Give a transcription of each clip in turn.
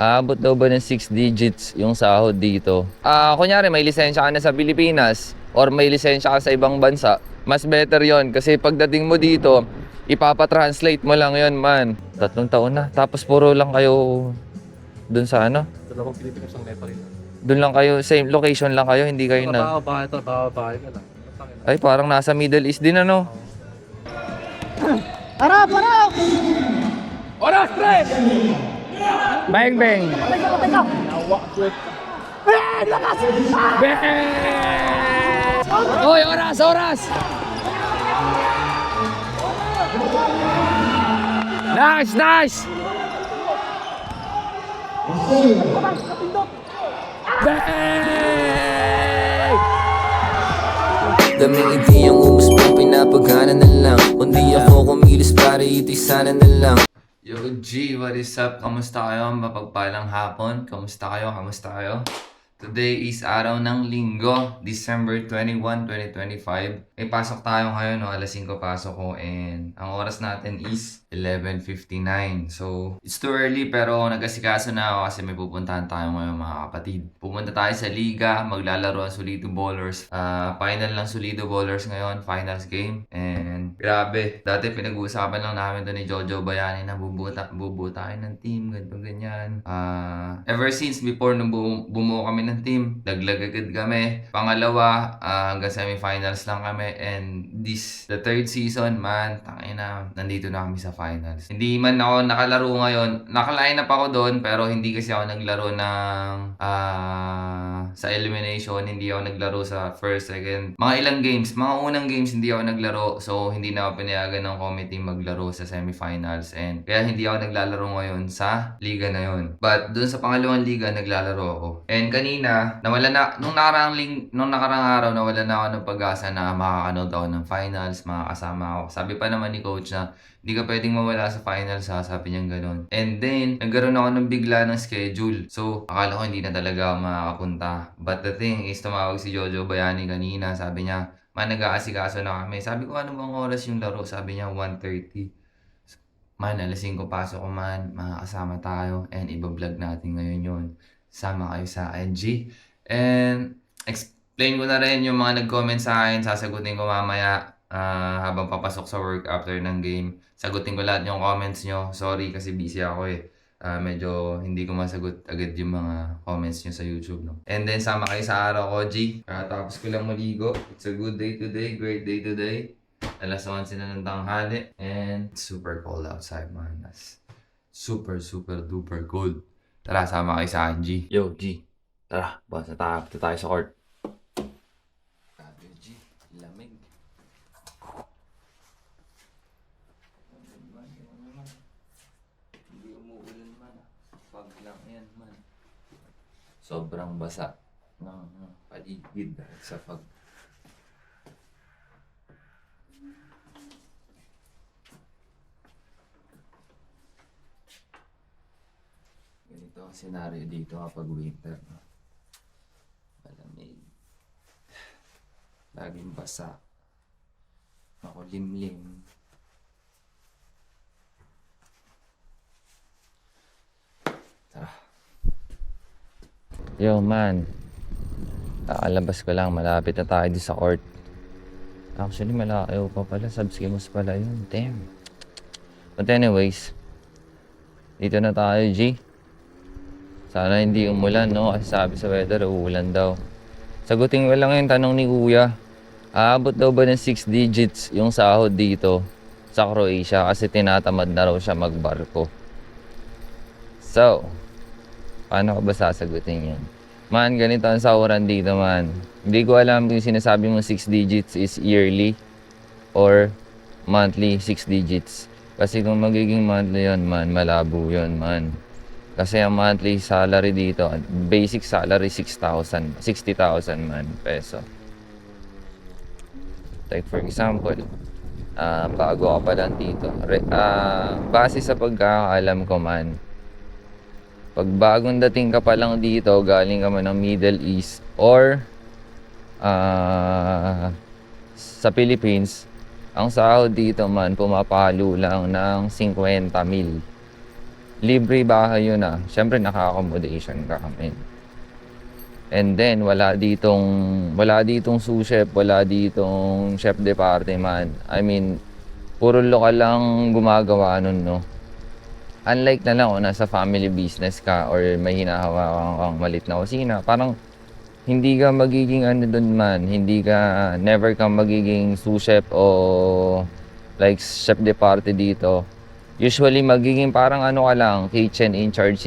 Aabot daw ba ng 6 digits yung sahod dito? Kunyari may lisensya ka na sa Pilipinas or may lisensya ka sa ibang bansa, mas better yon kasi pagdating mo dito, ipapatranslate mo lang yon man. 3 taon na, tapos puro lang kayo dun sa ano? Dalawang Pilipinas ang neto rin. Dun lang kayo, same location lang kayo, hindi kayo na... Babae ito, babae ka lang. Ay, parang nasa Middle East din ano? Harap! Harap! Oras, pre! Bang bang! Oy, oras, oras! Nice, nice! Bang! Daming ideyang umusbong, pinapagana na lang. Kundi ako kumilos para ito'y sana na lang. Yo G, what is up? Kamusta kayo? Mapagpalang hapon. Kamusta kayo? Kamusta kayo? Today is araw ng Linggo, December 21, 2025. May pasok tayo ngayon, no? Alas 5 pasok ko and ang oras natin is 11:59. So, it's too early pero nag-asikaso na ako kasi may pupuntahan tayo ngayon mga kapatid. Pupunta tayo sa Liga, maglalaro ang Solido Ballers. Final ng Solido Ballers ngayon, finals game. And grabe, dati pinag-uusapan lang namin to ni Jojo Bayani na bubuo tayo ng team, ganito ganyan. Ever since before nung bumuo kami ng team, laglag agad kami. Pangalawa, hanggang semifinals lang kami. And the third season, man, tangina, nandito na kami sa finals. Hindi man ako nakalaro ngayon. Naka-line up ako doon, pero hindi kasi ako naglaro ng sa elimination. Hindi ako naglaro sa first, second. Mga ilang games, mga unang games hindi ako naglaro. So, hindi na ako pinayagan ng committee maglaro sa semifinals. And kaya hindi ako naglalaro ngayon sa liga na yon. But doon sa pangalawang liga, naglalaro ako. And kanina, nawala na, nung nakarang araw, nawala na ako ng pag-asa na makakanood ako ng finals, makakasama ako. Sabi pa naman ni coach na, hindi ka pwedeng mawala sa finals ha, sabi niya gano'n. And then, nagkaroon ako ng bigla ng schedule. So, akala ko hindi na talaga ako makakapunta. But the thing is, tumawag si Jojo Bayani kanina, sabi niya, man, nag-aasikaso na kami. Sabi ko, ano bang oras yung laro? Sabi niya, 1:30. Man, alas 5 pasok ko man, makakasama tayo, and iba-vlog natin ngayon yun. Sama kayo sa IG. And explain ko na rin yung mga nag-comment sa akin, sasagutin ko mamaya habang papasok sa work after ng game. Sagutin ko lahat yung comments nyo. Sorry kasi busy ako eh. Medyo hindi ko masagot agad yung mga comments nyo sa YouTube. No? And then sama kayo sa araw ko, G. Tapos ko lang maligo. It's a good day today, great day today. Alas 11 na ng tanghali. And super cold outside, man. That's super duper cold. Tara, sama kayo sa akin, G. Yo, G. Tara, basta tayo sa court. Grabe, G. Lamig. Hindi umuulan man. Pag lang yan, man. Sobrang basa ng paligid sa pag... Ganito ang senaryo dito kapag winter. No? Malamig. Laging basa. Makulimlim. Tara. Yo man. Kakalabas ko lang. Malapit na tayo sa court. Actually malayo pa pala. Subscribers pala yun. Damn. But anyways. Dito na tayo, G. Sana hindi umulan, no? Kasi sabi sa weather, uulan daw. Sagutin ko lang yung tanong ni Kuya. Aabot daw ba ng 6 digits yung sahod dito sa Croatia kasi tinatamad na raw siya magbarko. So, paano ko ba sasagutin yun? Man, ganito ang sahuran dito, man. Hindi ko alam kung sinasabi mo 6 digits is yearly or monthly 6 digits. Kasi kung magiging monthly yun, man, malabo yun, man. Kasi ang monthly salary dito, basic salary 60,000 man peso. Like for example, bago ka pa lang dito. Base sa pagkakaalam ko man, pag bagong dating ka pa lang dito, galing ka man ng Middle East or sa Philippines, ang sahod dito man pumapalo lang ng 50,000. libre bahay yun Siyempre naka-accommodation ka kami. And then wala ditong sous chef, wala ditong chef de party man. I mean, puro lokal lang gumagawa nun, no? Unlike na lang kung nasa family business ka or may hinahawakan kang malit na kusina, parang hindi ka magiging ano dun man, never ka magiging sous chef o like chef de party dito. Usually magiging parang ano ka lang, kitchen in charge,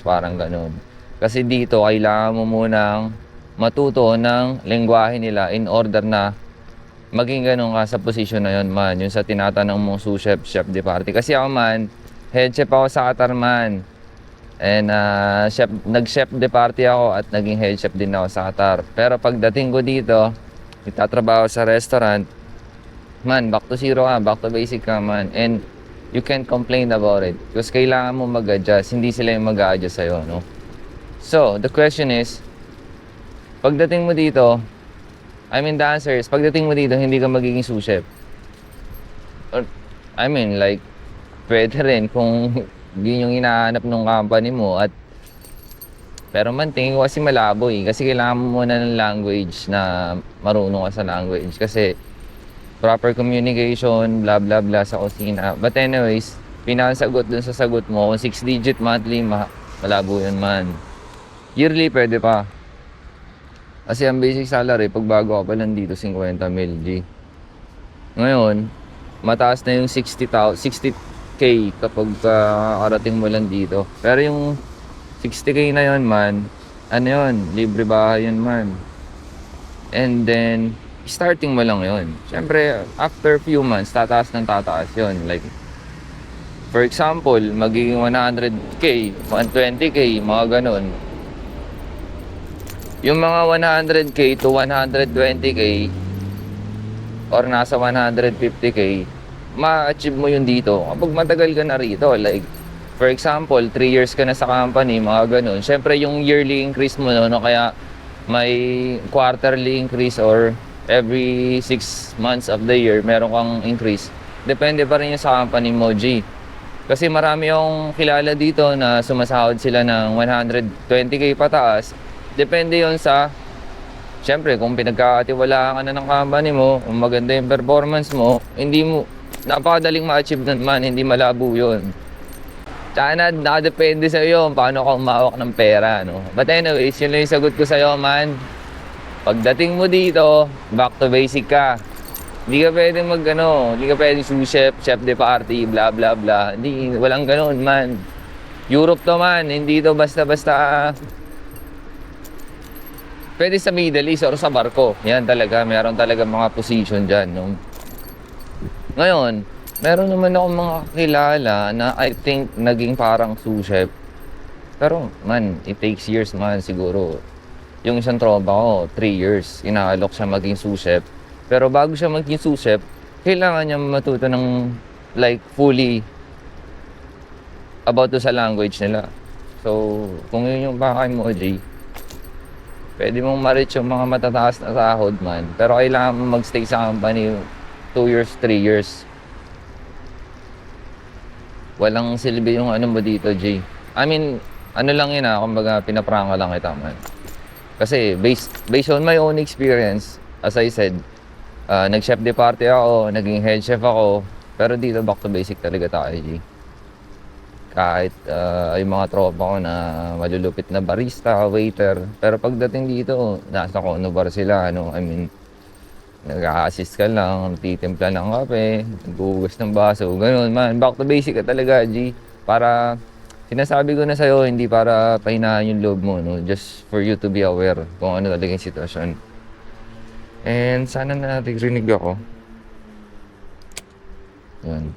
parang ganun. Kasi dito, kailangan mo munang matuto ng lengguwahe nila in order na maging ganun ka sa posisyon na yun man. Yung sa tinatanong mong sous chef, chef de party. Kasi ako man, head chef ako sa Qatar man. And nag-chef de party ako at naging head chef din ako sa Qatar. Pero pagdating ko dito, itatrabaho sa restaurant, man, back to zero ka, back to basic ka man. And you can't complain about it. Because kailangan mo mag-adjust, hindi sila yung mag-adjust sa'yo, no? So, the question is, pagdating mo dito, the answer is, pagdating mo dito, hindi ka magiging sous chef. Or, like, pwede rin kung yun yung hinahanap ng company mo pero man, tingin ko kasi malabo kasi kailangan mo muna ng language na marunong ka sa language kasi proper communication, blah blah blah sa kusina. But anyways, pinasagot dun sa sagot mo, kung 6-digit monthly, malabo yun man. Yearly, pwede pa. Kasi ang basic salary, pag bago ka pa lang dito, 50 mil, G. Ngayon, mataas na yung 60K kapag karating mo lang dito. Pero yung 60K na yun, man, ano yun, libre bahay yun, man. And then, starting mo lang yun. Siyempre, after few months, tataas yun. Like, for example, magiging 100K, 120K, mga ganun. Yung mga 100K to 120K or nasa 150K, ma-achieve mo yun dito kapag matagal ka na rito. Like, for example, 3 years ka na sa company, mga ganun. Siyempre, yung yearly increase mo, no, kaya may quarterly increase or every 6 months of the year, meron kang increase. Depende pa rin yun sa company mo, G. Kasi marami yung kilala dito na sumasahod sila ng 120K pataas. Depende yun sa, siyempre, kung pinagkakatiwalaan ka na ng company mo, kung maganda yung performance mo, napakadaling ma-achieve naman, hindi malabo yun. Tsaka nakadepende sa iyo paano ka umawak ng pera, no? But anyways, yun lang yung sagot ko sa'yo, man. Pagdating mo dito, back to basic ka. Hindi ka pwedeng hindi ka pwedeng sous chef, chef de party, blah blah blah. Hindi, walang ganun, man. Europe to, man. Hindi to basta-basta. Pwede sa Middle East or sa barko. Yan talaga, meron talaga mga position dyan, no? Ngayon, meron naman akong mga kilala na I think naging parang sous chef. Pero, man, it takes years, man, siguro. Yung isang tropa ko, 3 years, inaalok siya maging sous chef. Pero bago siya maging sous chef, kailangan niya matuto ng, like, fully about sa language nila. So, kung yun yung bakay mo, Jay, pwede mong ma-reach yung mga matataas na sahod, man. Pero kailangan mo magstay sa company 2 years, 3 years. Walang silbi yung ano mo dito, Jay. Ano lang yun kumbaga pinapranga lang kita, man. Kasi based on my own experience, as I said, nag-chef de party ako, naging head chef ako, pero dito back to basic talaga tayo, Jay. Kahit yung mga tropa ko na malulupit na barista, waiter. Pero pagdating dito, nasa kono bar sila, nag-a-assist ka lang, titimpla ng kape, naghuhugas ng baso, ganun, man. Back to basic ka talaga, G. Para, sinasabi ko na sa'yo, hindi para pahinaan yung loob mo, no? Just for you to be aware kung ano talaga yung sitwasyon. And sana naririnig ako. Yan.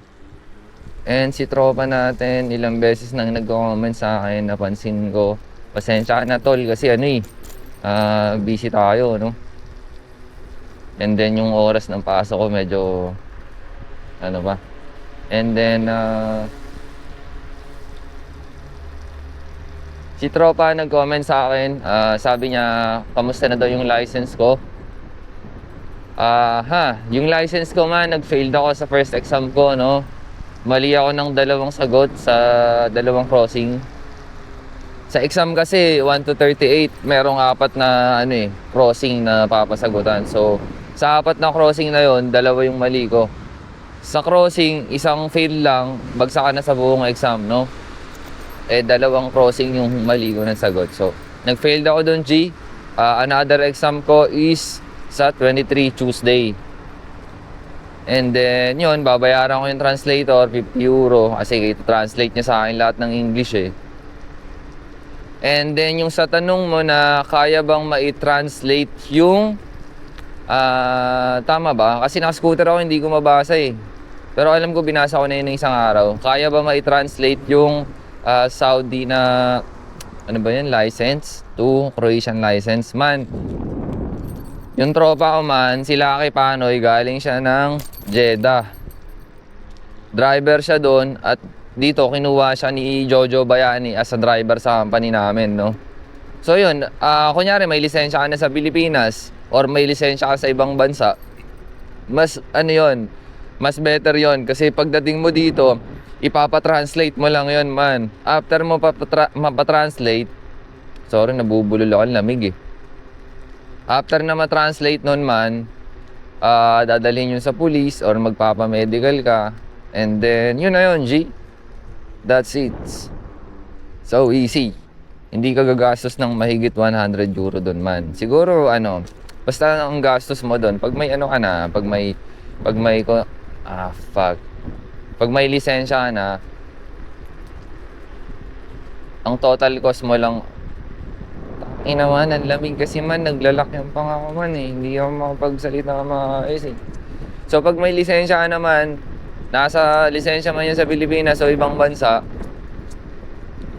And si tropa natin, ilang beses nang nag-comment sa akin, napansin ko. Pasensya ka na, tol, kasi busy tayo, no? And then yung oras ng pasok ko medyo, And then, si tropa nag-comment sa akin, sabi niya, kamusta na daw yung license ko? Yung license ko, man, nag-failed ako sa first exam ko, no? Mali ako ng dalawang sagot sa dalawang crossing. Sa exam kasi 1 to 38, merong apat na crossing na papasagutan. So, sa apat na crossing na yon, dalawa yung mali ko. Sa crossing, isang fail lang, bagsak ka na sa buong exam, no? Dalawang crossing yung mali ko ng sagot. So, nag-failed ako doon, G. Another exam ko is sa 23 Tuesday. And then, yun, babayaran ko yung translator, 50 euro. Kasi translate niya sa akin lahat ng English eh. And then, yung sa tanong mo na kaya bang mai-translate yung... tama ba? Kasi naka-scooter ako, hindi ko mabasa eh. Pero alam ko, binasa ko na yun ng isang araw. Kaya ba mai-translate yung Saudi na... Ano ba yun? License to Croatian license? Man, yung tropa ko man, sila kay Panoy, galing siya ng Jeddah. Driver siya doon at dito kinuha siya ni Jojo Bayani as a driver sa company namin, no? So yun, kunyari may lisensya ka na sa Pilipinas or may lisensya ka sa ibang bansa, mas mas better yon kasi pagdating mo dito, ipapatranslate mo lang yon, man. After mo mapatranslate, sorry, nabubulol ako, lamig eh. After na matranslate nun man, dadalhin yun sa police or magpapamedical ka. And then, yun na yun, G. That's it. So easy. Hindi ka gagastos ng mahigit 100 euro doon, man. Siguro, basta ang gastos mo doon, pag may pag may lisensya ka na, ang total cost mo lang, naman, ang lamig kasi man, naglalak yung pangako man eh. Hindi ako makapagsalita ng mga ayos eh. So pag may lisensya ka naman, nasa lisensya man yan sa Pilipinas o ibang bansa,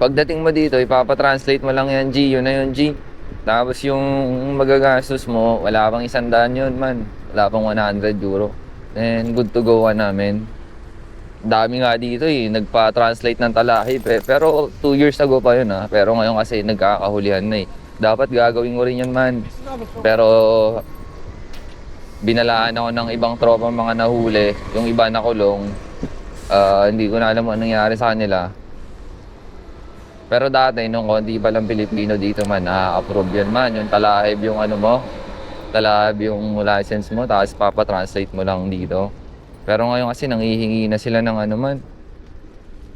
pagdating mo dito, ipapatranslate mo lang yan, G. Yun na yun, G. Tapos yung magagastos mo, wala pang 100 yun, man. Wala pang 100 euro. And good to go ka namin. Dami nga dito eh, nagpa-translate ng talahi. Pero 2 years ago pa yun ha. Pero ngayon kasi nagkakahulihan na eh. Dapat gagawin ko rin yun, man. Pero binalaan ako ng ibang tropang mga nahuli. Yung iba nakulong. Hindi ko na alam ano nangyari sa kanila. Pero dati, nung konti pa lang Pilipino dito man, na-approve yan, man. Yung talahib yung talahib yung license mo, tapos papatranslate mo lang dito. Pero ngayon kasi nanghihingi na sila ng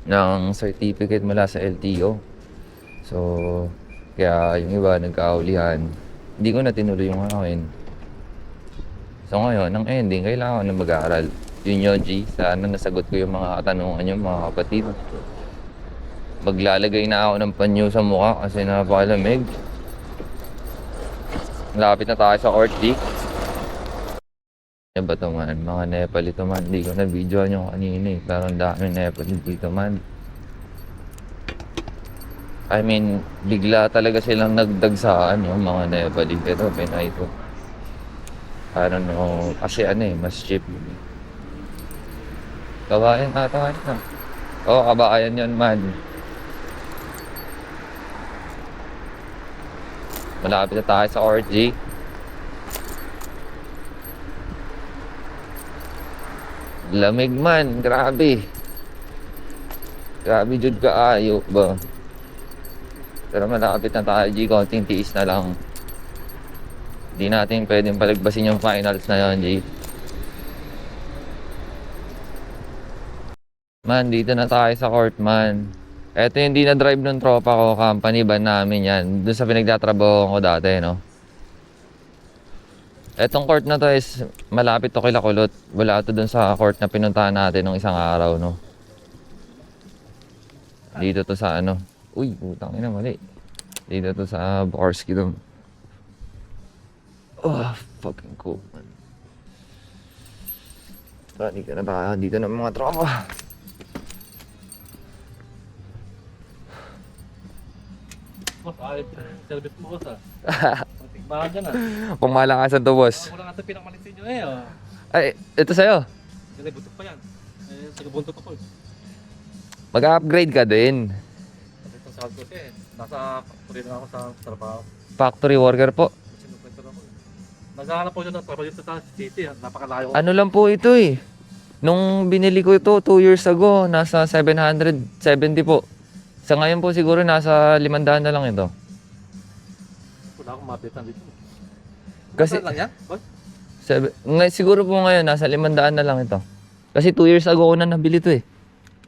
ng certificate mula sa LTO. So, kaya yung iba nagkahulihan. Hindi ko na tinuloy yung akin. So ngayon, ang ending, kailangan ko na mag-aaral. Yun yun, G. Sana nasagot ko yung mga katanungan nyo, mga kapatid. Maglalagay na ako ng panyo sa mukha kasi napakalamig. Lapit na tayo sa Ortiz. Ano ba ito, man? Mga Nepal ito, man. Hindi ko na videoan yung kanina eh. Pero ang daming Nepal dito, man. I mean, bigla talaga silang nagdagsaan yung mga Nepali. Ito, Pinay ito. I don't know. Kasi mas cheap. Kabayan ata na. Oo, kabayan yun, man. Malapit na tayo sa RG. Lamig, man. Grabe. Grabe, jud ka ayo ba? Pero malapit na tayo, G. Konting tiis na lang. Hindi natin pwedeng palagbasin yung finals na yun, G. Man, dito na tayo sa court, man. Eto yung di na-drive ng tropa ko, company van namin yan. Doon sa pinagtatrabaho ko dati, no? Etong court na to is malapit to kila Kulot. Wala to doon sa court na pinuntahan natin nung isang araw, no? Dito to sa Uy, putang ina, mali. Dito to sa Bukarski doon. Oh, fucking cool, man. Rani ka na tayo. Dito na mga tropa. Boss, ayos yung service mo, boss Pagtigbahan dyan Kung malakasan to, boss. Ako lang ito pinakmalitin nyo eh. Ay, ito sa'yo. Kasi butok pa yan. Sagabuntot ako. Mag-upgrade ka din. Kasi itong sahod ko kasi, nasa factory na ako sa trabaho. Factory worker po. Naghahanap po siya ng trabaho dito sa city. Napakalayo ko. Ano lang po ito eh. Nung binili ko ito 2 years ago, nasa 770 po. Sa ngayon po siguro nasa 500 na lang ito. Wala akong mapitan dito. Kasi Saan lang yan? Boy? siguro po ngayon nasa 500 na lang ito. Kasi 2 years ago ko na nabili ito eh.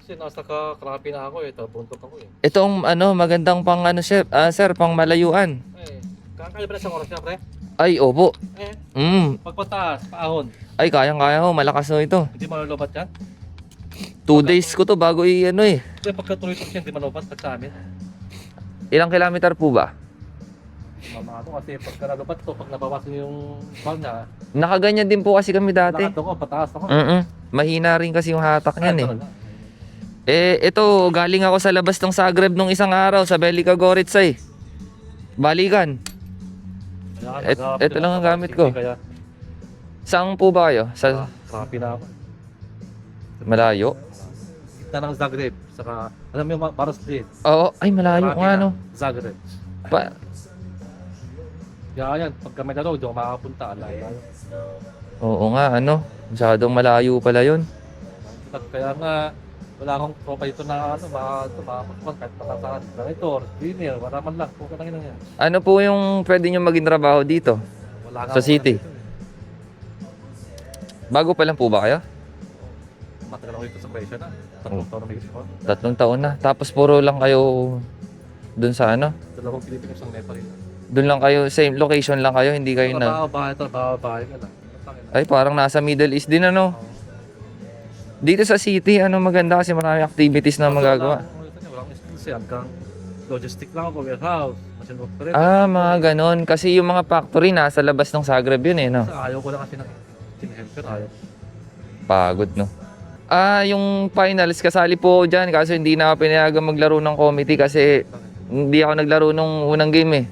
Kasi nasa kakrapi na ako eh. Buntok ako eh. Itong magandang pang sir, pang malayuan. Eh, kakaya ba na isang oras niya, pre? Ay, opo. Eh, Mm. pagpataas, paahon. Ay, kayang-kaya ho, malakas ho ito. Hindi malulobat yan. 2 days ko to bago Hindi, pagkatuloy-tuloy siya, hindi malulobat pag sa amin. Ilang kilometer po ba? Mamano kasi pagka nalubat to, pag nabawasan yung ball niya, Nakaganyan din po kasi kami dati. lakad ako, pataas ako. Mahina rin kasi yung hatak niyan eh. talaga. Ito, galing ako sa labas ng Zagreb nung isang araw sa Velika Gorica eh. Balikan. Kaya, Ito lang ang gamit ko. Kaya, Saan po ba kayo? Sa kakrapi na ako. malayo? Gitna ng Zagreb, saka, alam mo yung Marosliv. Oo, ay malayo Kakrapi nga na, no. Zagreb. Pa Kaya yan, pagka may laro, di ako makakapunta. Alayo. Oo nga, masyadong malayo pala yun. Kaya nga, wala akong tropa dito na makakapagpuan kahit matataan. Janitor, cleaner, wala man lang. Kung kanangin lang yan. Ano po yung pwede nyo maging trabaho dito? Wala nga Sa ako city? dito eh. Bago pa lang po ba kayo? Matagal ako dito sa Croatia na. Oh. 3 taon na Mexico. 3 taon na. Tapos puro lang kayo dun sa Dalawang Pilipinas ang Nepal rin. Dun lang kayo, same location lang kayo, hindi kayo na... Trabaho bahay ka lang. Ay, parang nasa Middle East din Dito sa city, maganda kasi marami activities na magagawa. Walang skills yan. Hanggang logistic lang ako, warehouse, machine operator. Mga ganon. Kasi yung mga factory nasa labas ng Zagreb yun eh, no? Ayaw ko lang kasi ng helper, ayaw. Pagod, no? Yung finals, kasali po ako dyan. Kaso hindi na ako pinayagang maglaro ng committee kasi hindi ako naglaro nung unang game eh.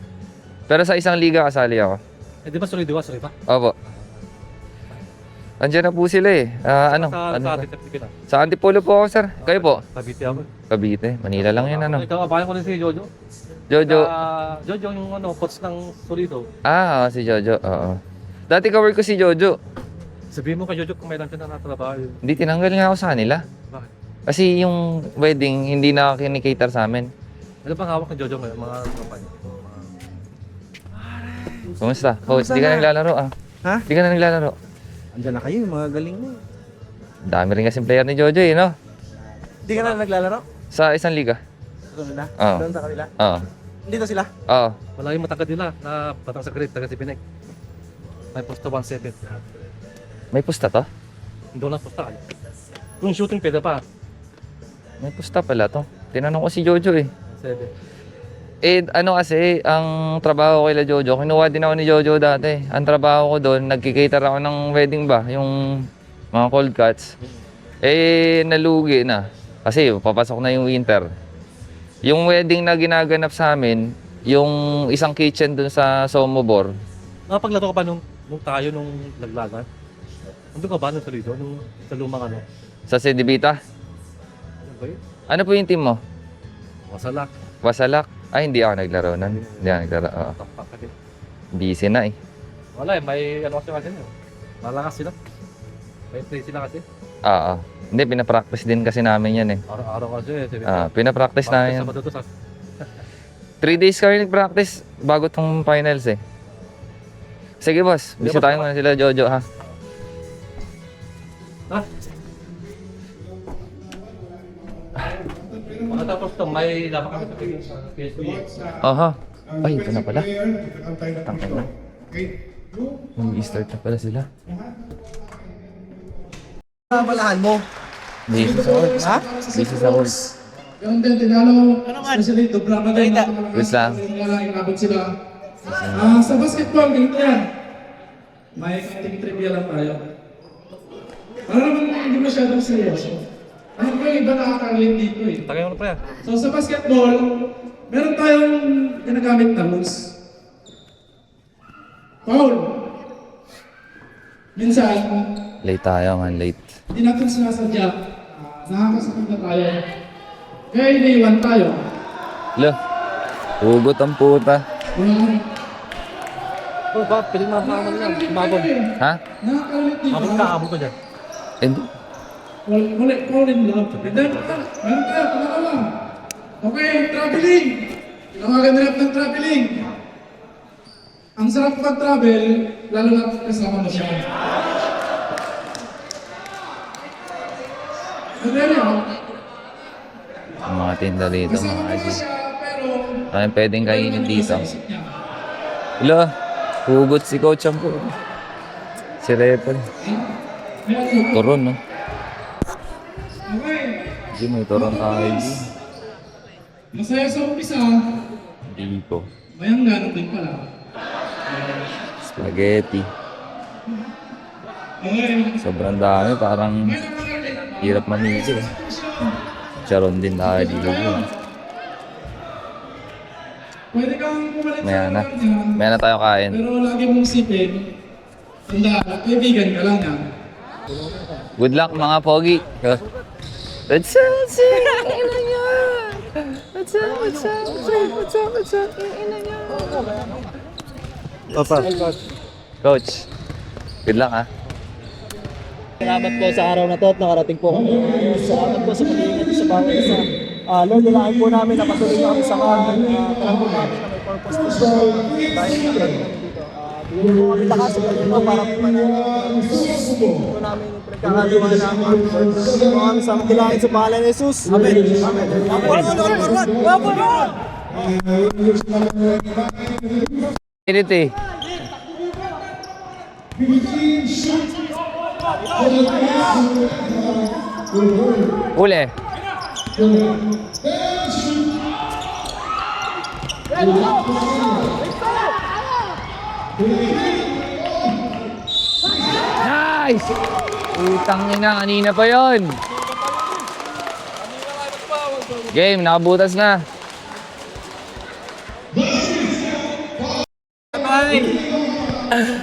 Pero sa isang liga kasali ako. Eh, di ba solido ka? Sorry pa? Opo. Andiyan na po sila eh. Sa atin, Pilipinas. Sa Antipolo po ako, sir. Kayo po? Cavite ako. Cavite. Manila lang yun, Ikaw, kabayan ko rin si Jojo. Jojo. Jojo yung coach ng solido. Si Jojo. Oo. Dati ka-work ko si Jojo. Sabihin mo kay Jojo kung mayroon siya na natrabaho. Hindi, tinanggal nga ako sa kanila. Bakit? Kasi yung wedding, hindi na kinikater sa amin. Ano bang hawak ni Jojo ngayon, mga tropa niya? Kumusta? Coach, di ka na naglalaro Ha? Di ka na naglalaro. Andiyan na kayo, yung mga galing mo. Dami rin kasing player ni Jojo eh, no? Hindi ka na naglalaro? Sa isang liga. Doon na? Oo. Doon sa kanila? Oo. Dito sila? Oo. Wala yung matagad nila na batang sa grade, taga si Pinek. May posta 1-7. May pusta to? Doon lang posta kayo. Kung shooting pwede pa. May pusta pala to. Tinanong ko si Jojo eh. 7. Kasi, ang trabaho ko kay Jojo, kinuha din ako ni Jojo dati. Ang trabaho ko doon, nagkikater ako ng wedding ba, yung mga cold cuts. Nalugi na. Kasi papasok na yung winter. Yung wedding na ginaganap sa amin, yung isang kitchen doon sa Somobor. Nakapaglaro ka ba nung laglagan? Nandun ka ba nung solido? Nung sa lumang Sa Sedibita. Ano ba yun? Ano po yung team mo? Wasalak. Wasalak? Ay, hindi ako naglaro nun. Hindi ako naglaro. Oo. Tapak ka din. Busy na eh. Wala eh, may kasi yun. Malakas sila. May play sila kasi. Oo. Hindi, pinapractice din kasi namin yan eh. Araw-araw kasi. Pinapractice namin yan. Sabado to sa... 3 days kami nag-practice bago tong finals eh. Sige boss, Hindi, busy boss. tayo muna sila Jojo ha. Ha? Pagkatapos to, may laban kami sa PSP. Aha. Ay, ito na pala. Tangin na. Mag-i-start na pala sila. Balahan mo. Busy sa work. Ha? Busy sa work. Yung din, tinalo, especially dobla na din, Wait lang. inabot sila. Sa basketball, ganito yan. May konting trivia lang tayo. Para naman hindi masyadong seryoso. Ano ba yung iba nakaka-relate dito eh. Tagay mo na pa yan. So sa basketball, meron tayong ginagamit na rules. Foul. Minsan, Late tayo man, late. hindi natin sinasadya. Nakakasakit na tayo. Kaya iniiwan tayo. Lo, hugot ang puta. Oh, ba? Pwede mga pangaman yan. Mabon. Ha? Nakaka-relate dito. Mabon ka, abot ko dyan. Hindi. Fall in love. And then, meron tayo, pangalawa. Okay, traveling. Tinawagan nila ng traveling. Ang sarap pag-travel, lalo na kasama mo siya. And then, Ang mga tinda dito, kasama mga mo Aji. siya, pero... Ano pwedeng kainin dito? Sa isip niya. Hello, hugot si Coach ang po. Si Repon. Turon, no? Okay. Hindi, may turon tayo. Masaya sa umpisa, Hindi ko. mayang ganun din pala. Spaghetti. Okay. Sobrang dami, parang hirap mamili. Charon din tayo dito. Pwede kang pumalit Maya na. lugar niya, Maya na tayo kain. pero lagi mong sipin, tanda, kaibigan ka lang yan. Good luck mga pogi. What's up, what's up? Ina niya. What's up, what's up? What's up, what's up? Ina niya. Papa. Coach, good luck ha. Salamat po sa araw na to at nakarating po kami. Salamat po sa pag-iingat sa bawat isa. Lord, nilain po namin na patuloy na kami sa kanya. Talang po namin na may purpose po siya. Dahil na kami dito. Bigyan po kami lakas sa kanila para po po namin yung pinagkakagawa namin. Bigyan po kami sa magkilangin sa pangalan ni Jesus. Amen. Amen. Init eh. Uli. Nice! Utang ina, kanina pa yon. Game, nakabutas na.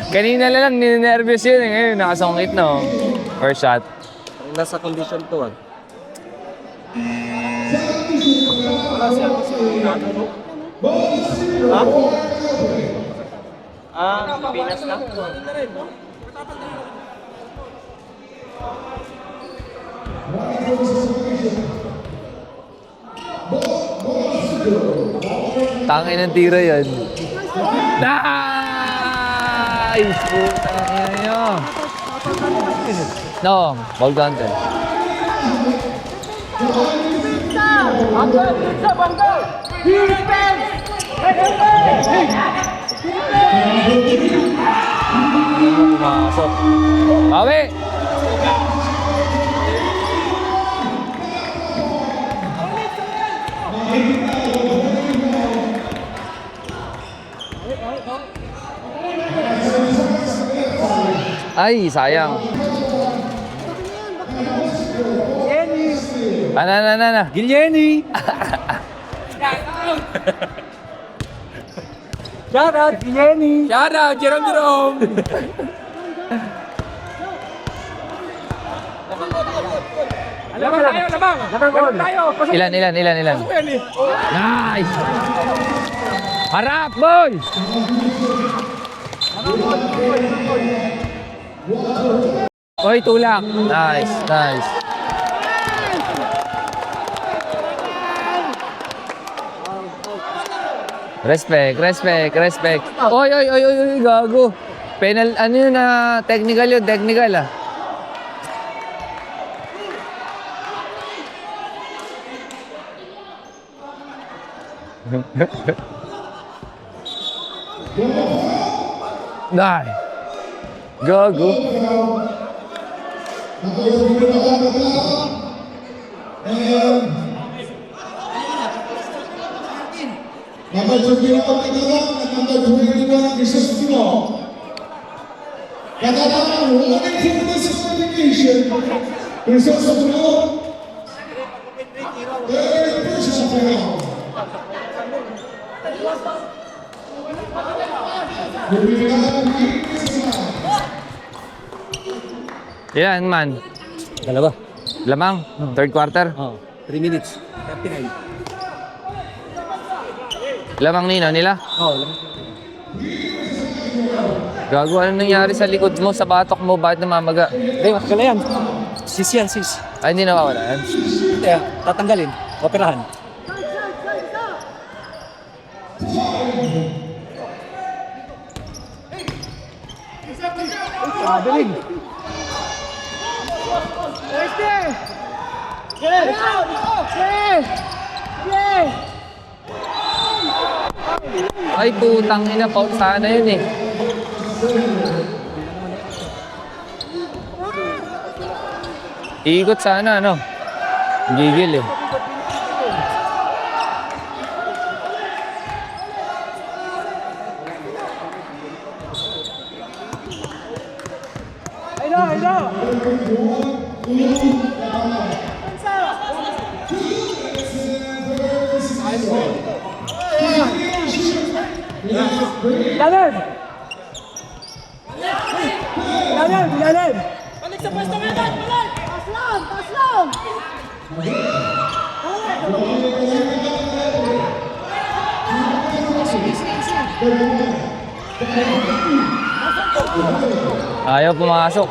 Kanina lang, ninenervyos yun. Ngayon, nakasungkit na oh. First shot. Nasa condition to. Pinas lang. Tangin ng tira yan. Nice! Putang ina nyo. No, ball counter. Bawi! Ay, sayang. Ana. Gilyeni! Shout out, Gilyeni! Shout out, Jerome! Labang tayo! Ilan? Nice! Harap, boy! Oy, tulak! Nice. Respect. Oy, gago. Penal, ano yun na, technical ah. Nice. Gago. Number 21 Katalan at number 21 Crisostino. Katalan, warning for disqualification. Crisostino, third person of the round. Ilan man? Dalawa. Lamang? Third quarter? 3 minutes. 39. Lamang nila? Gago, ano nangyari sa likod mo, sa batok mo? Bakit namamaga? Matagal na yan. Sis yan. Ay, hindi nawawala yan. Hindi, tatanggalin. Operahan. Biling. Ay, putang ina, foul sana yun eh. Ikot sana, ano? Gigil eh. Ayaw pumasok.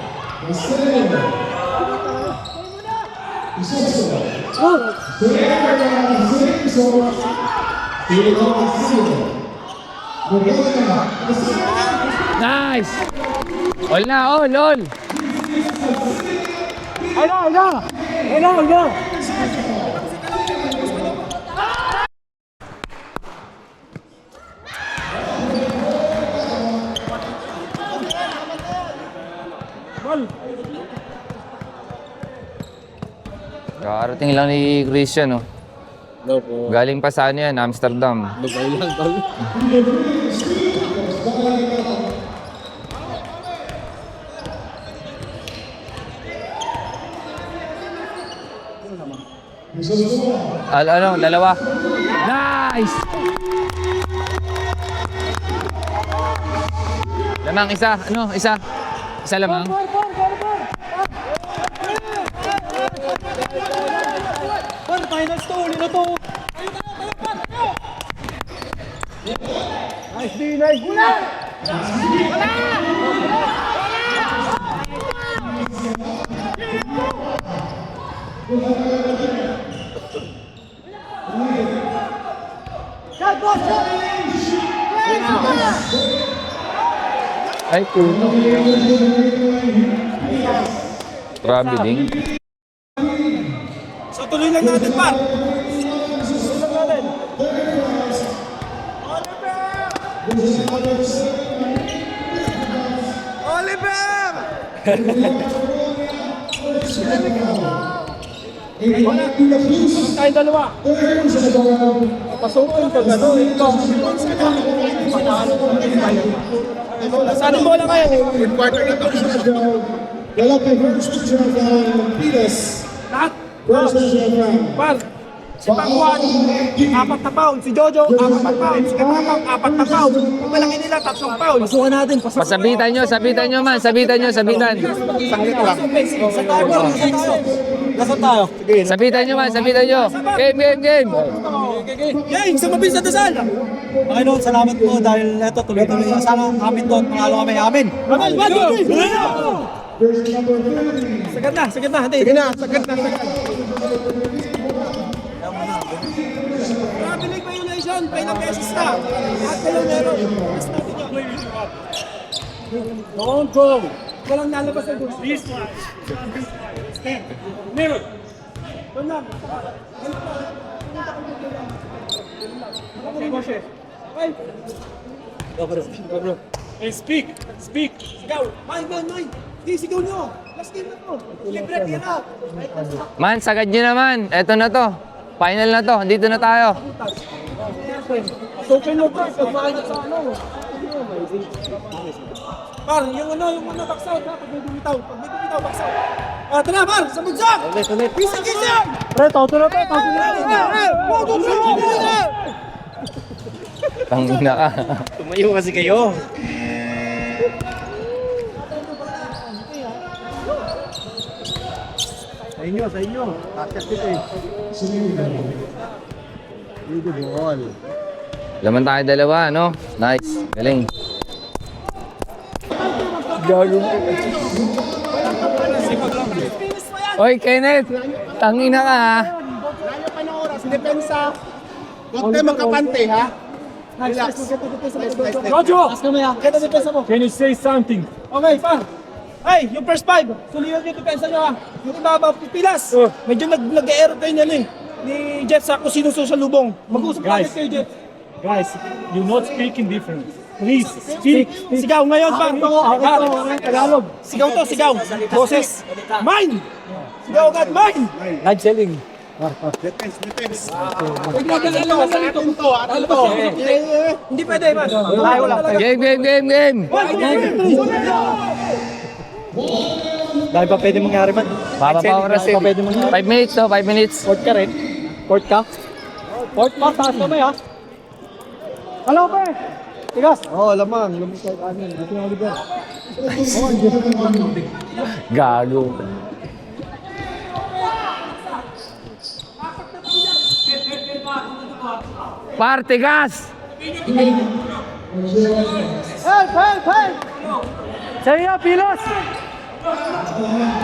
Nice! All na, all! Karating lang ni Christian, oh. Galing pa saan yan? Amsterdam. Ano, dalawa. Nice! Lamang isa, ano, isa. Isa lamang. Finals to, ulit na to. Nice D, nice D. Ay, puno. Traveling. So tuloy lang natin, par. Oliver! Tayo dalawa. Pasukin ka gano'n. Saan mo lang kayo? Wala pa first picture of Pilas. Lahat. First picture of Par. Si Pangwan, 4 na pound. Si Jojo, 4 na pound. Si Kapapang, 4 na pound. Yung malaki nila, 3 pound. Pasukan natin. Pasabitan nyo man. Sabitan. Saklit lang. Sa tayo, nasa tayo. Nasa tayo. Sige. Sabitan nyo. Game. Yay! Sa mabilis na dasal! Panginoon, salamat po dahil ito tuloy-tuloy na sana amin to at panalo kami. Amin! Amin! Sagad na! Sige na! Big violation! Pailang beses na! Lahat kayo meron! Mas natin yung don't go! Walang nalabas na doon. This one! Stand! Meron! Doon lang! Ay! Go bro! Hey, speak! Sigaw! Mine! Di, sigaw nyo! Last game na to! Libre, yan na! Man, sagad nyo naman. Eto na to. Final na to. Dito na tayo. Open mo pa, pagmain sa ano. Par, yung box out ha, pag may bumitaw, box out. Ah, ito na par, sa bugsak! Ulit. Gising! Pre, tawto na. Tangina ka. Tumayo kasi kayo. Sa inyo. Takas dito eh. Good ball. Laman tayo dalawa, no? Nice. Galing. Finish mo yan! Oy, Kenneth! Tangina ka ha! Layo pa ng oras, depensa. Huwag tayo magkapante, ha? Relax. Rojo! Taas kami, ha? Kaya depensa mo. Can you say something? Okay, pa. Ay, yung first five. Sulihan yung depensa nyo, ha? Yung ibaba, pilas. Medyo nag-aeroplane yan, eh. Ni Jeff sa kung sino sa lubong. Mag-usap Guys. kayo, Jeff. Guys, you're not speaking different. Please, speak. Sigaw ngayon, pa. Tagalog. Sigaw to, sigaw. Boses. Mine! Sigaw agad, mine! Live selling. Hindi pwede, man. Tayo lang. Game! Dahil pa pwede mangyari, man. Baba pa oras eh. 5 minutes to, 5 minutes. Court ka rin? Court ka? Court pa, taas kamay, ha? Hello, pa. Tigas. Oo, lamang. Lumos ka kanin. Dito na ulit yan. Gago. Parte gas! Help! Sa'yo, pilos!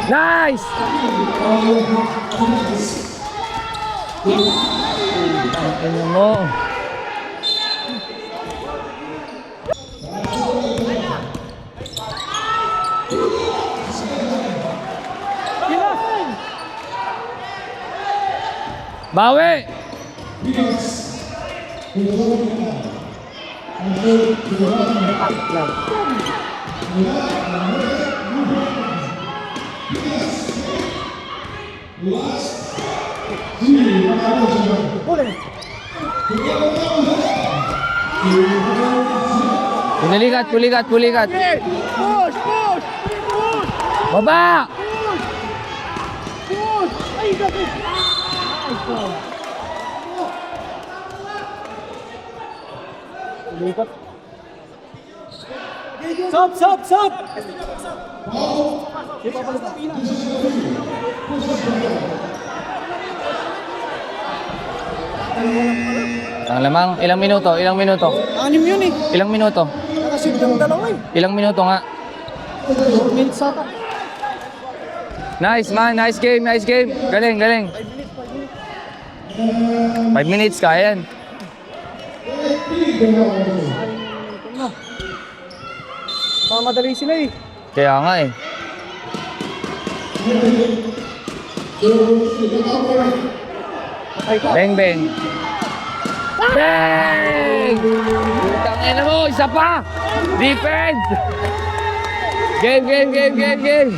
Nice! Ano mo? Bawi! Pulikat. Push! Baba! Ay, gabi! Stop! Ang lamang, ilang minuto? 6 yun, eh. Ilang minuto? Nakashoot yung dalawa, eh. Ilang minuto nga? 4 minutes ata. Nice man, nice game. Galing. 5 minutes, kaya yan. Mamadali sila, eh. Kaya nga eh. Bang! Bang! Tangina mo, isa pa! Defense! Game!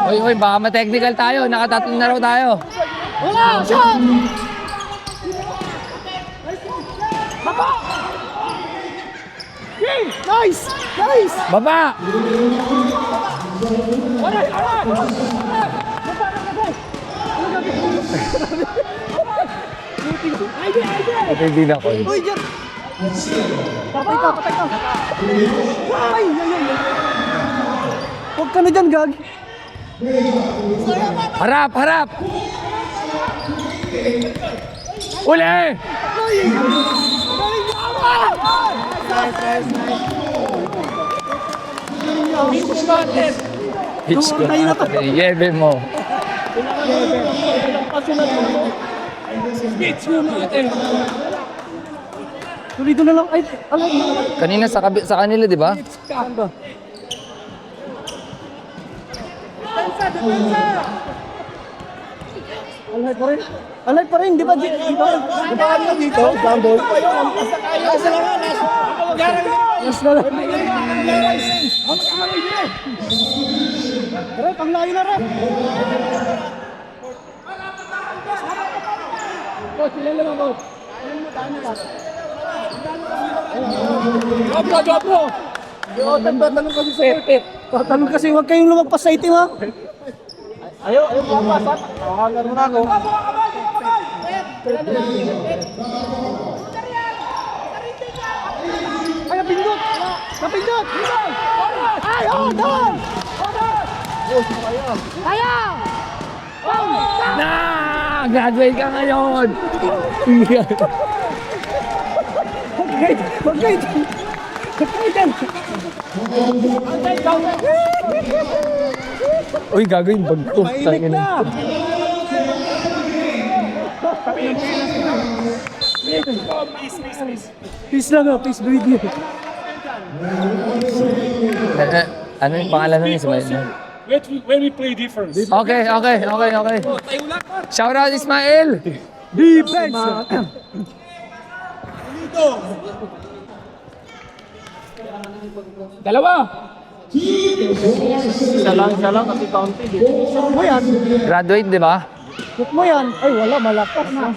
Hoy, baka ma-technical tayo. Nakatatlong na raw tayo. Nice! Baba! Hindi na ko. Uy, Jeff! Patay ka! Ay! Huwag ka na dyan, gag! Harap! Uli! Hitch ko na. Yebe mo. Tuloy na lang. Ay, alay. Kanina sa kanila, di ba? Alay pa rin, di ba? Di ba kanina dito? Gamble? Last na lang. Rep, ang layo na, Rep. Coach, ilan lang ako. Bro! Tatanong kasi sa ipit. Tatanong kasi huwag kayong lumagpas sa itim, ha? Ayaw lumagpas, ha? Nakahangar mo na ako. Ay, napindot! Ay, doon! Graduate ka ngayon! Wag Uy, gagawin bagto. Mainit na! Peace lang ah, peace video. Ano yung pangalan nun Ismail? When we play different. Okay. Shout out Ismail! Defense! Dalawa! Isa lang, kasi county. Shoot mo yan. Graduate, di ba? Shoot mo yan. Ay, wala, malakas na.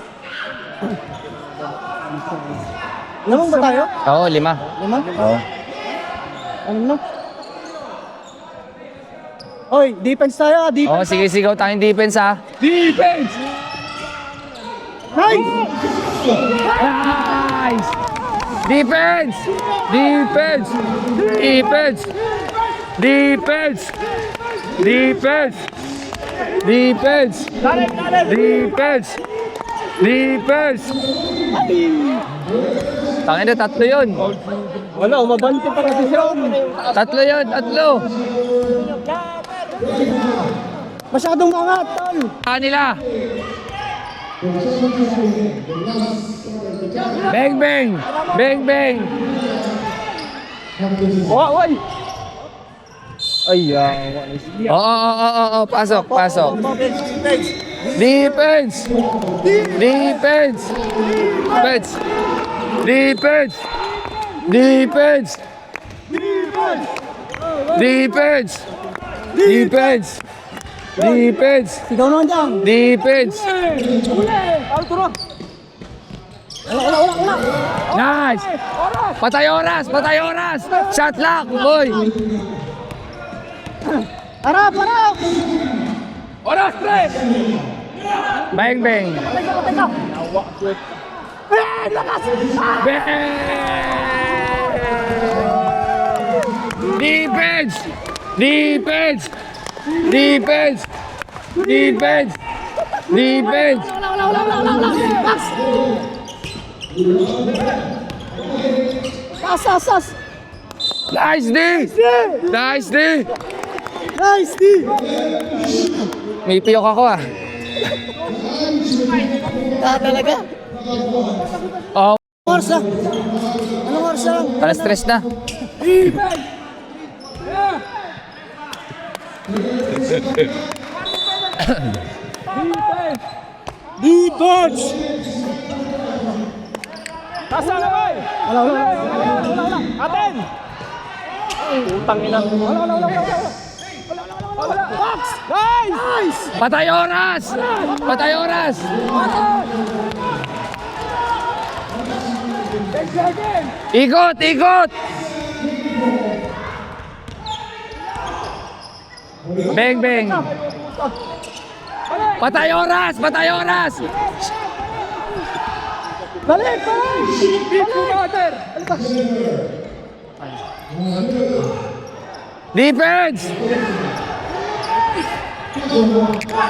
Lamang ba tayo? Oo, 5. Lima? Oo. Ano na? Oy, defense tayo, defense. Oo, sige, sigaw tayong defense ha. Defense! Nice! Nice! Defense! Defense! Defense! Defense! Defense! Defense! Defense! Defense! Tangin na, 3 yun. Wala, umabante pa kasi siya. 3 yun, 3. Masyadong angat, tol. Kanila. Bang bang! Bang bang! Oy! Ay, Oo, pasok. Defense! Defense! Defense! Defense! Defense! Defense! Defense! Defense! Sigaw naman dyan. Defense! Wala. Nice! Patay oras! Shot lock, boy! Harap! Oras, pre! Bang bang! Bang! Defense! Defense! Defense! Defense! Defense! Sas! Nice D! Nice D! Nice, D! May piyok ako ah. Talaga? Oh, Oras na. Anong oras na lang? alas 3 na. Defense! Tasa na ba? Wala. Aten! Utang ina. Wala. Box! Nice! Patay oras! Patay oras! Ikot! Bang bang! Patay oras! Balik! Defense!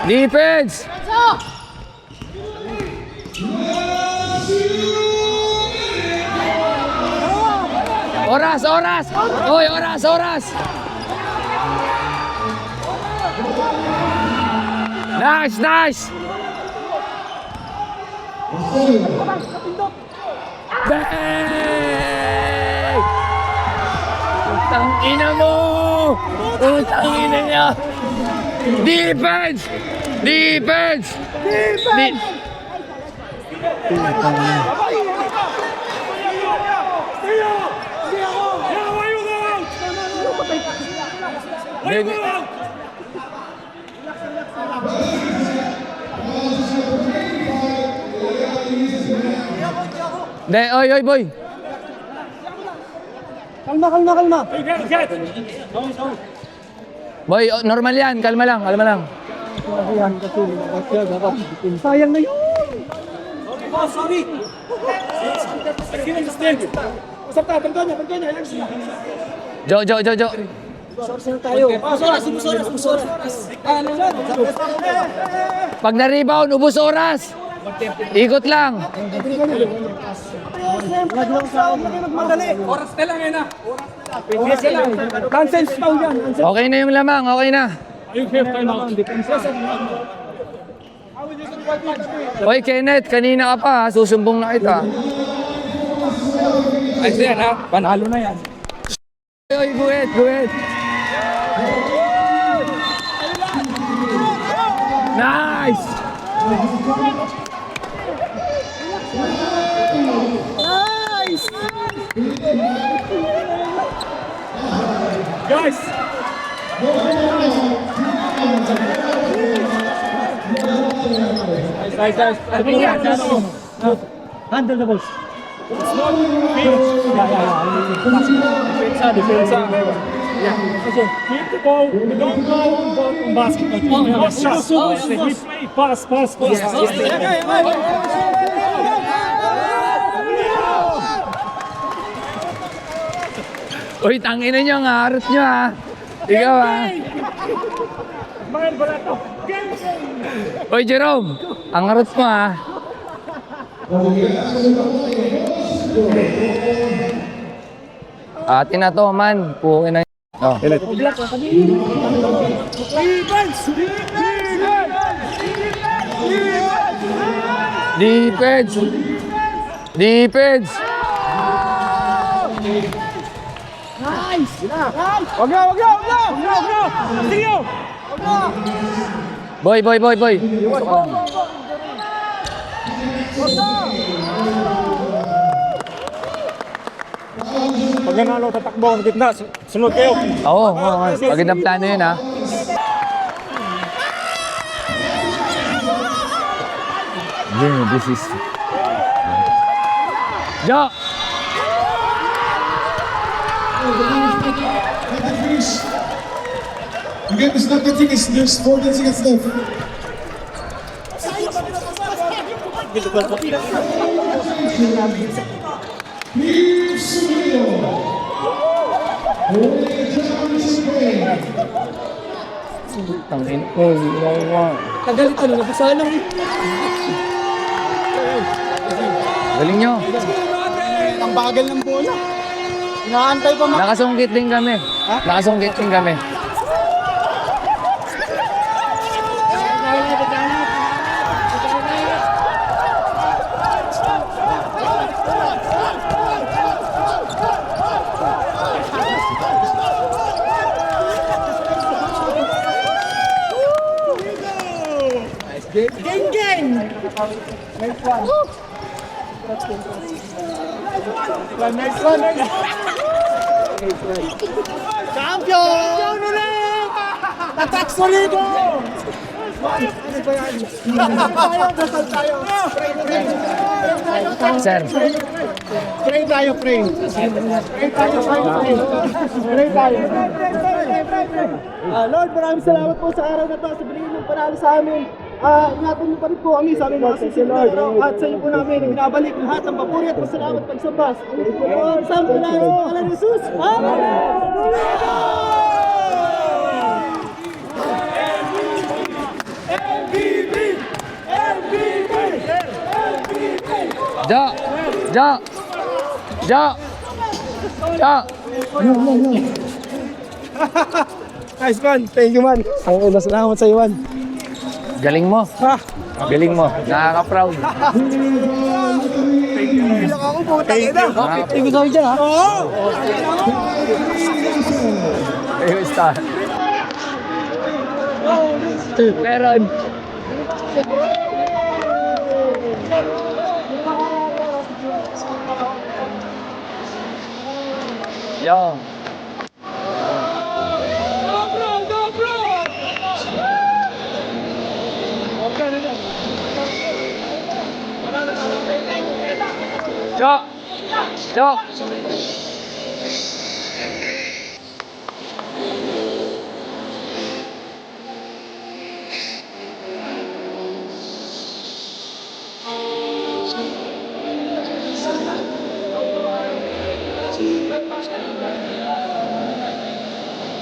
Defense! Oras! Oy, oras! Nice! Bang! Utang ina mo! Utang ina niya! Defense! Oy, boy! Kalma. Boy, normal yan. Kalma lang. Ayan, kasi sayang na yun. Sorry. Jo. Soras na tayo. Soras. Pag na-rebound, ubos oras. Ikot lang. Okay na yung lamang, okay na. Hoy Kenneth, kanina ka pa, ha? Susumbong na kita. Ayos yan ha, panalo na yan. Hoy, go ahead, go ahead. Nice! Guys! Handle the balls. Defensa. Kasi, keep the ball. We don't go on basketball. We play pass. Uy, tangina nyo, ang harot nyo ha. Ikaw ha. Uy, Jerome, ang harot mo ha. Atin na to, man. Pukin na. Oh. Defense! Defense! Wag na! Sige! Boy. Pag nanalo, tatakbo ang gitna. Sunod kayo. Oo, magandang plano yun ha. Yeah, this is... Jo! The game is not yet finished. There's 14 seconds left. Please, Sumio. Tangin ko, Tagal ito, nabasa lang. galing nyo. Ang bagal ng bola. Inaantay pa Nakasungkit din kami. Nakasungkit din kami. Geng! Nice one! Champion ulit! Tatak solido! Ano ba yan? Dasal tayo! Sir. Pray tayo! Pray tayo! Lord, maraming salamat po sa araw na to. Sa binigay ng panalo sa amin. Ingatan niyo pa rin po kami sa aming mga susunod na araw. At sa iyo po namin binabalik lahat ng papuri at pasalamat pagsambas. Sa pangalan ni Jesus. Amen! Jo! Nice man. Thank you man. Ang ina, salamat sa iyo man. Galing mo. Galing mo. Nakaka-proud. Ilang ako po, tangin na. Thank you dyan ha. Ayun, star. Pero... Yo. Jo.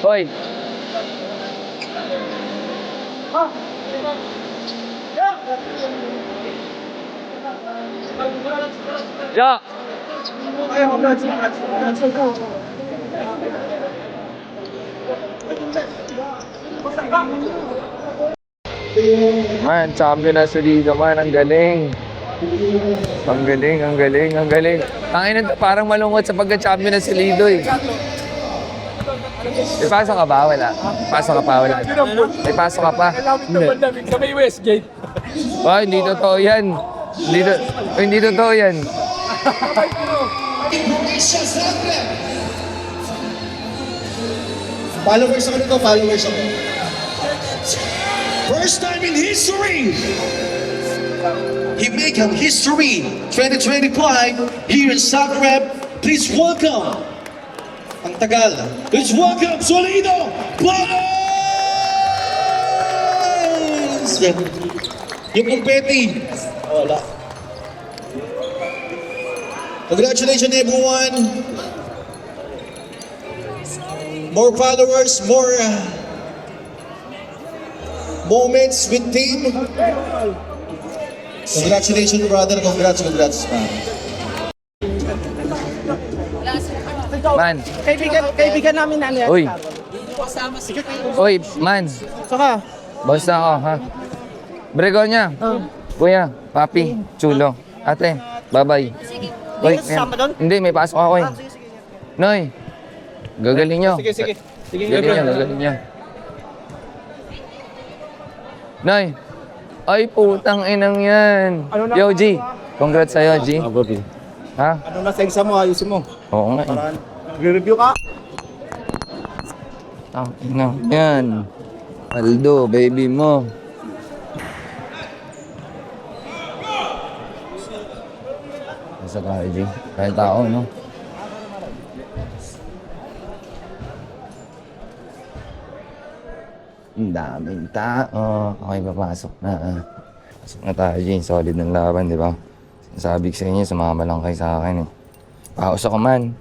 Hoy. Ya! Man, champion na si Lido man. Ang galing. Ang galing, ang galing, ang galing. Tangina, parang malungkot sa pagka-champion na si Lido eh. May pasok ka ba? Wala. Pasok ka pa? Wala. May pasok ka pa? Hindi. Sa may Westgate. Oh, hindi totoo yan. Hindi totoo yan. Followers ako nito, followers ako. First time in history! He make a history 2025 here in Zagreb. Please welcome ang tagal. Please welcome Solido Brothers! Yung kumpeti. Wala. Congratulations everyone. More followers, more moments with team. Congratulations brother, congrats. Man. Kaibigan namin na niya. Uy. Uy, man. Saka, Boss na ako, ha? Bregonya. Kuya, papi, chulo. Ate, bye-bye. Uy, kasama doon? hindi, may pasok ako eh. Noy, gagaling nyo. sige. Gagaling nyo. Noy, ay putang inang yan. Ano na- Yo, G. Congrats sa'yo, G. Ha? Ano na sa exam mo, ayusin mo. Oo nga eh. Para nagre-review ka. Tangina yan. Aldo, baby mo. Nasa tayo, G. Kaya tao, no? Ang daming tao. Okay, papasok na. Pasok na tayo, G. Solid ng laban, di ba? Sabi ko sa inyo, sumama lang kayo sa akin, eh. Paus ako man.